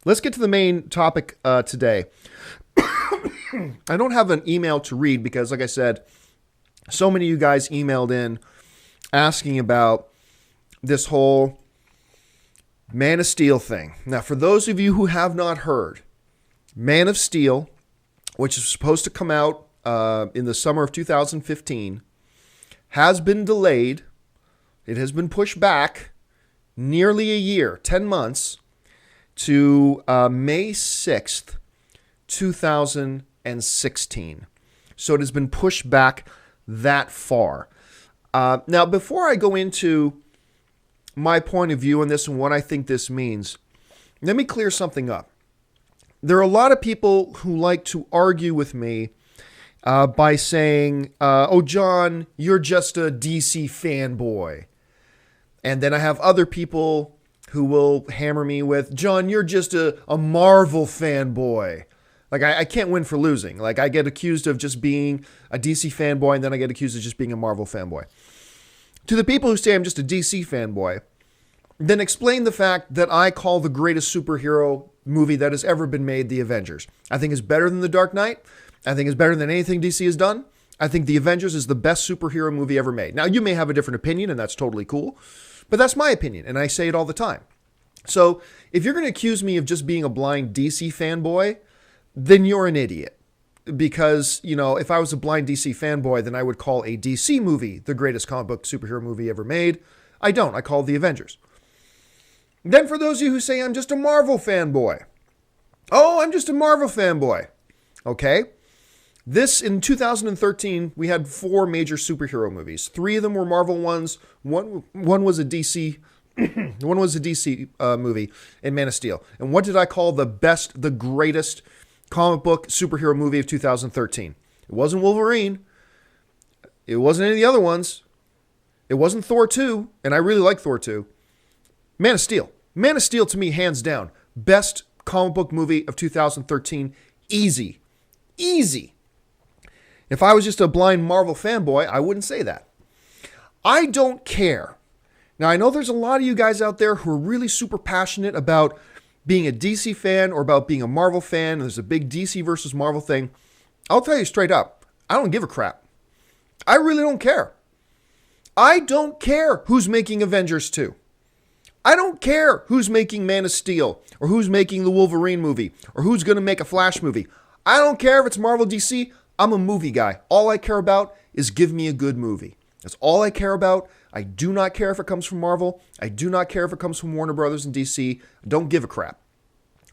let's get to the main topic today. I don't have an email to read because, like I said, so many of you guys emailed in asking about this whole Man of Steel thing. Now, for those of you who have not heard, Man of Steel, which is supposed to come out in the summer of 2015, has been delayed. It has been pushed back nearly a year, 10 months, to May 6th, 2016. So it has been pushed back that far. Now, before I go into my point of view on this and what I think this means, let me clear something up. There are a lot of people who like to argue with me by saying, oh, John, you're just a DC fanboy. And then I have other people who will hammer me with, John, you're just a Marvel fanboy. Like, I can't win for losing. Like, I get accused of just being a DC fanboy, and then I get accused of just being a Marvel fanboy. To the people who say I'm just a DC fanboy, then explain the fact that I call the greatest superhero movie that has ever been made The Avengers. I think it's better than The Dark Knight. I think it's better than anything DC has done. I think The Avengers is the best superhero movie ever made. Now, you may have a different opinion, and that's totally cool, but that's my opinion, and I say it all the time. So if you're going to accuse me of just being a blind DC fanboy, then you're an idiot. Because, you know, if I was a blind DC fanboy, then I would call a DC movie the greatest comic book superhero movie ever made. I don't. I call it The Avengers. Then for those of you who say I'm just a Marvel fanboy. Oh, I'm just a Marvel fanboy. Okay. This, in 2013, we had 4 major superhero movies. 3 of them were Marvel ones. One was a DC one was a DC movie in Man of Steel. And what did I call the greatest comic book superhero movie of 2013? It wasn't Wolverine. It wasn't any of the other ones. It wasn't Thor 2, and I really like Thor 2. Man of Steel. Man of Steel, to me, hands down, best comic book movie of 2013. Easy. Easy. If I was just a blind Marvel fanboy, I wouldn't say that. I don't care. Now, I know there's a lot of you guys out there who are really super passionate about being a DC fan or about being a Marvel fan, and there's a big DC versus Marvel thing. I'll tell you straight up, I don't give a crap. I really don't care. I don't care who's making Avengers 2. I don't care who's making Man of Steel or who's making the Wolverine movie or who's going to make a Flash movie. I don't care if it's Marvel, DC. I'm a movie guy. All I care about is give me a good movie. That's all I care about. I do not care if it comes from Marvel. I do not care if it comes from Warner Brothers and DC. I don't give a crap.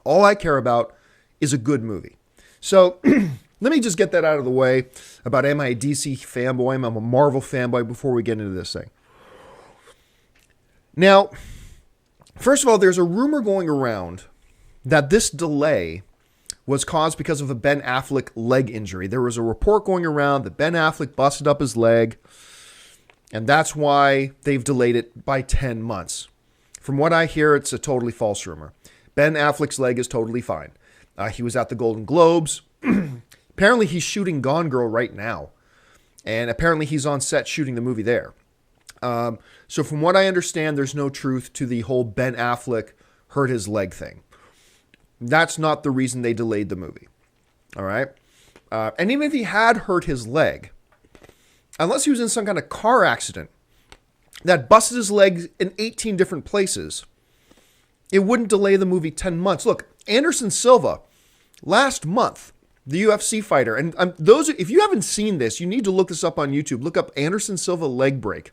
All I care about is a good movie. So let me just get that out of the way about am I a DC fanboy? I'm a Marvel fanboy before we get into this thing. Now, first of all, there's a rumor going around that this delay was caused because of a Ben Affleck leg injury. There was a report going around that Ben Affleck busted up his leg, and that's why they've delayed it by 10 months. From what I hear, it's a totally false rumor. Ben Affleck's leg is totally fine. He was at the Golden Globes. Apparently, he's shooting Gone Girl right now, and apparently he's on set shooting the movie there. So from what I understand, there's no truth to the whole Ben Affleck hurt his leg thing. That's not the reason they delayed the movie. All right? And even if he had hurt his leg, unless he was in some kind of car accident that busted his leg in 18 different places, it wouldn't delay the movie 10 months. Look, Anderson Silva, last month, the UFC fighter, and if you haven't seen this, you need to look this up on YouTube. Look up Anderson Silva leg break.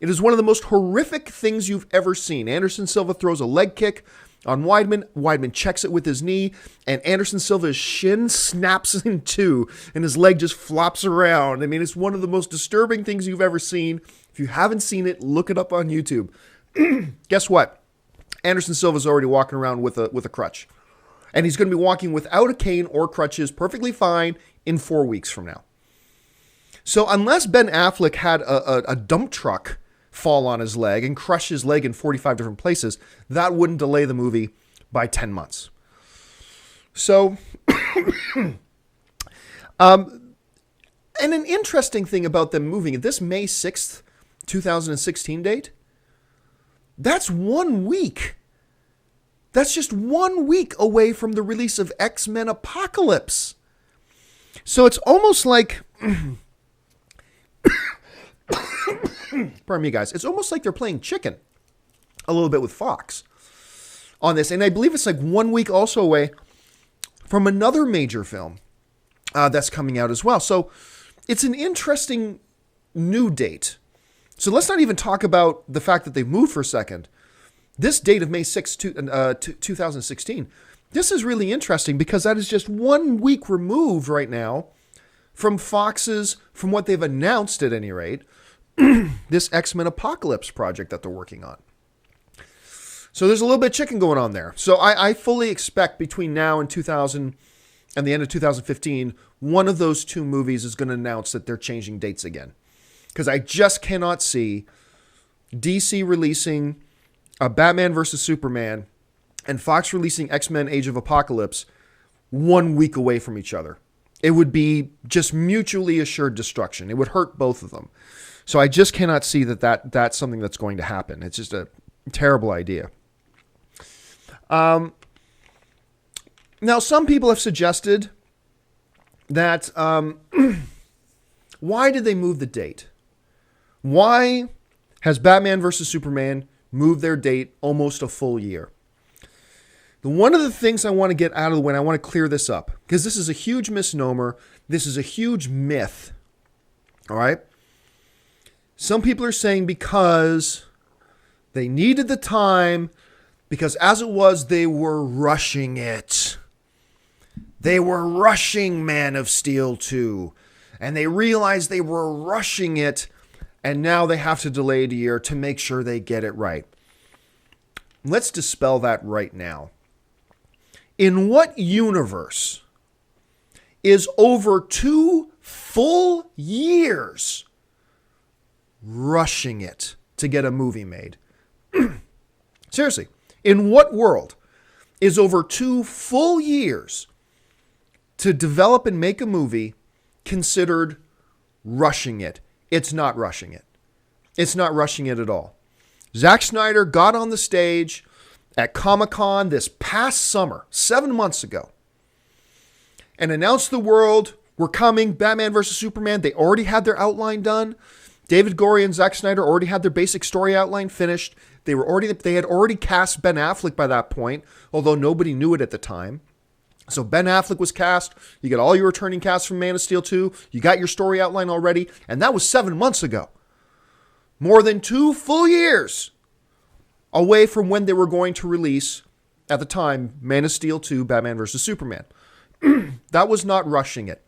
It is one of the most horrific things you've ever seen. Anderson Silva throws a leg kick on Weidman. Weidman checks it with his knee, and Anderson Silva's shin snaps in two, and his leg just flops around. I mean, it's one of the most disturbing things you've ever seen. If you haven't seen it, look it up on YouTube. Guess what? Anderson Silva's already walking around with a crutch. And he's going to be walking without a cane or crutches perfectly fine in 4 weeks from now. So unless Ben Affleck had a dump truck fall on his leg and crush his leg in 45 different places, that wouldn't delay the movie by 10 months. So, and an interesting thing about them moving, this May 6th, 2016 date, that's 1 week. That's just 1 week away from the release of X-Men Apocalypse. So it's almost like, pardon me guys, it's almost like they're playing chicken a little bit with Fox on this. And I believe it's like 1 week also away from another major film that's coming out as well. So it's an interesting new date. So let's not even talk about the fact that they've moved for a second. This date of May 6, 2016, this is really interesting because that is just 1 week removed right now from Fox's, from what they've announced at any rate, this X-Men Apocalypse project that they're working on. So there's a little bit of chicken going on there. So I fully expect between now and the end of 2015, one of those two movies is going to announce that they're changing dates again. Because I just cannot see DC releasing a Batman versus Superman and Fox releasing X-Men Age of Apocalypse 1 week away from each other. It would be just mutually assured destruction. It would hurt both of them. So I just cannot see that's something that's going to happen. It's just a terrible idea. Now, some people have suggested that why did they move the date? Why has Batman versus Superman moved their date almost a full year? One of the things I want to get out of the way, and I want to clear this up, because this is a huge misnomer. This is a huge myth. All right? Some people are saying because they needed the time, because as it was, they were rushing it. They were rushing Man of Steel 2, and they realized they were rushing it, and now they have to delay it a year to make sure they get it right. Let's dispel that right now. In what universe is over 2 full years rushing it to get a movie made? Seriously, in what world is over 2 full years to develop and make a movie considered rushing it? It's not rushing it. It's not rushing it at all. Zack Snyder got on the stage at Comic-Con this past summer, 7 months ago, and announced to the world, we're coming, Batman versus Superman. They already had their outline done. David Goyer and Zack Snyder already had their basic story outline finished. They had already cast Ben Affleck by that point, although nobody knew it at the time. So Ben Affleck was cast. You got all your returning cast from Man of Steel 2. You got your story outline already, and that was 7 months ago. More than 2 full years away from when they were going to release, at the time, Man of Steel 2, Batman vs. Superman. That was not rushing it.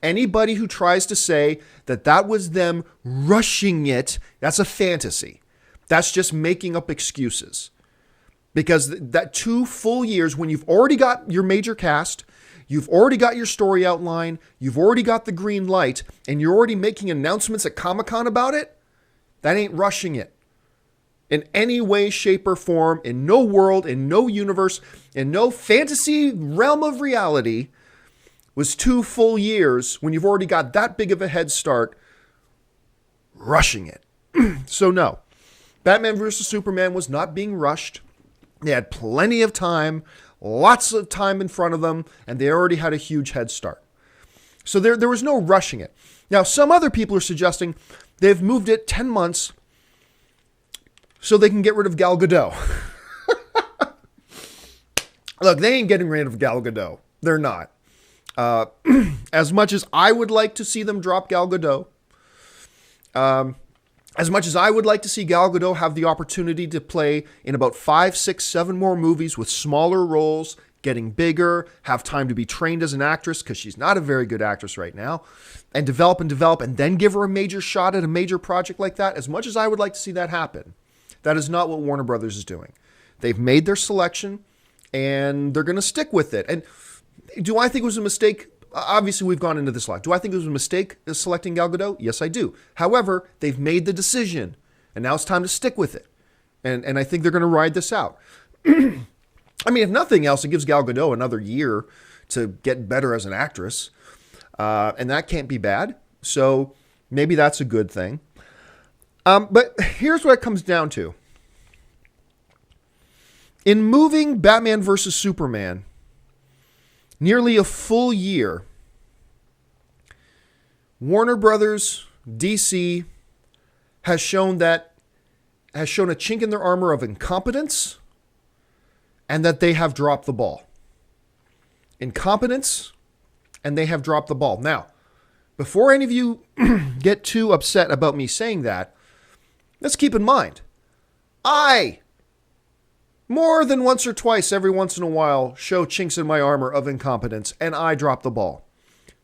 Anybody who tries to say that was them rushing it, that's a fantasy. That's just making up excuses. Because that 2 full years, when you've already got your major cast, you've already got your story outline, you've already got the green light, and you're already making announcements at Comic-Con about it, that ain't rushing it. In any way, shape, or form, in no world, in no universe, in no fantasy realm of reality, was 2 full years, when you've already got that big of a head start, rushing it. So no, Batman vs. Superman was not being rushed. They had plenty of time, lots of time in front of them, and they already had a huge head start. So there was no rushing it. Now, some other people are suggesting they've moved it 10 months so they can get rid of Gal Gadot. Look, they ain't getting rid of Gal Gadot. They're not. As much as I would like to see them drop Gal Gadot, as much as I would like to see Gal Gadot have the opportunity to play in about 5, 6, 7 more movies with smaller roles, getting bigger, have time to be trained as an actress, because she's not a very good actress right now, and develop, and then give her a major shot at a major project like that, as much as I would like to see that happen, that is not what Warner Brothers is doing. They've made their selection, and they're going to stick with it. And do I think it was a mistake? Obviously, we've gone into this a lot. Do I think it was a mistake selecting Gal Gadot? Yes, I do. However, they've made the decision, and now it's time to stick with it. And I think they're going to ride this out. I mean, if nothing else, it gives Gal Gadot another year to get better as an actress. And that can't be bad. So maybe that's a good thing. But here's what it comes down to. In moving Batman versus Superman, nearly a full year, Warner Brothers, DC, has shown a chink in their armor of incompetence and that they have dropped the ball. Incompetence, and they have dropped the ball. Now, before any of you get too upset about me saying that, let's keep in mind, I, more than once or twice every once in a while, show chinks in my armor of incompetence, and I drop the ball.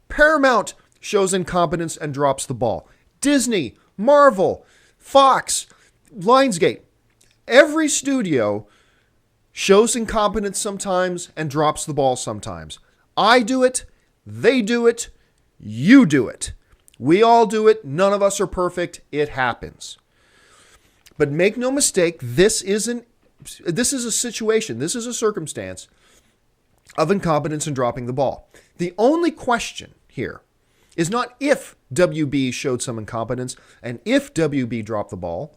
Paramount shows incompetence and drops the ball. Disney, Marvel, Fox, Lionsgate, every studio shows incompetence sometimes and drops the ball sometimes. I do it, they do it, you do it. We all do it. None of us are perfect. It happens. But make no mistake, this is a situation, this is a circumstance of incompetence and dropping the ball. The only question here is not if WB showed some incompetence and if WB dropped the ball.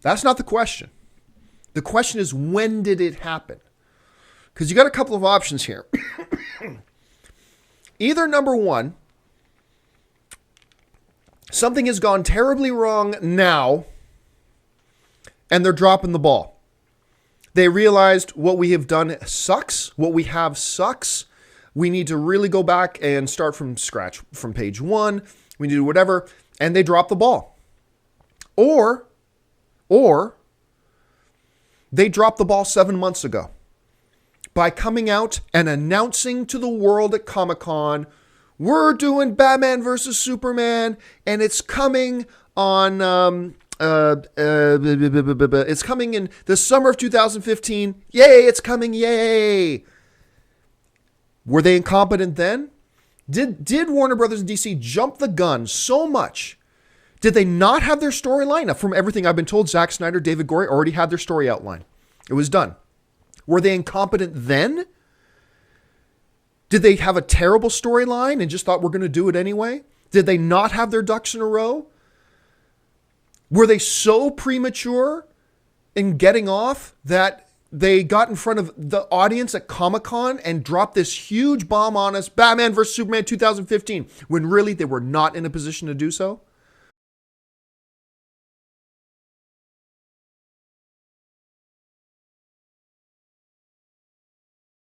That's not the question. The question is, when did it happen? Because you got a couple of options here. Either number one, something has gone terribly wrong now, and they're dropping the ball. They realized what we have done sucks. What we have sucks. We need to really go back and start from scratch, from page one. We need to do whatever. And they drop the ball. Or they dropped the ball 7 months ago by coming out and announcing to the world at Comic-Con, we're doing Batman versus Superman, and it's coming on... it's coming in the summer of 2015. Yay, it's coming, yay. Were they incompetent then? Did Warner Brothers and DC jump the gun so much? Did they not have their storyline? Now, from everything I've been told, Zack Snyder, David Goyer already had their story outline. It was done. Were they incompetent then? Did they have a terrible storyline and just thought we're going to do it anyway? Did they not have their ducks in a row? Were they so premature in getting off that they got in front of the audience at Comic-Con and dropped this huge bomb on us, Batman vs. Superman 2015, when really they were not in a position to do so?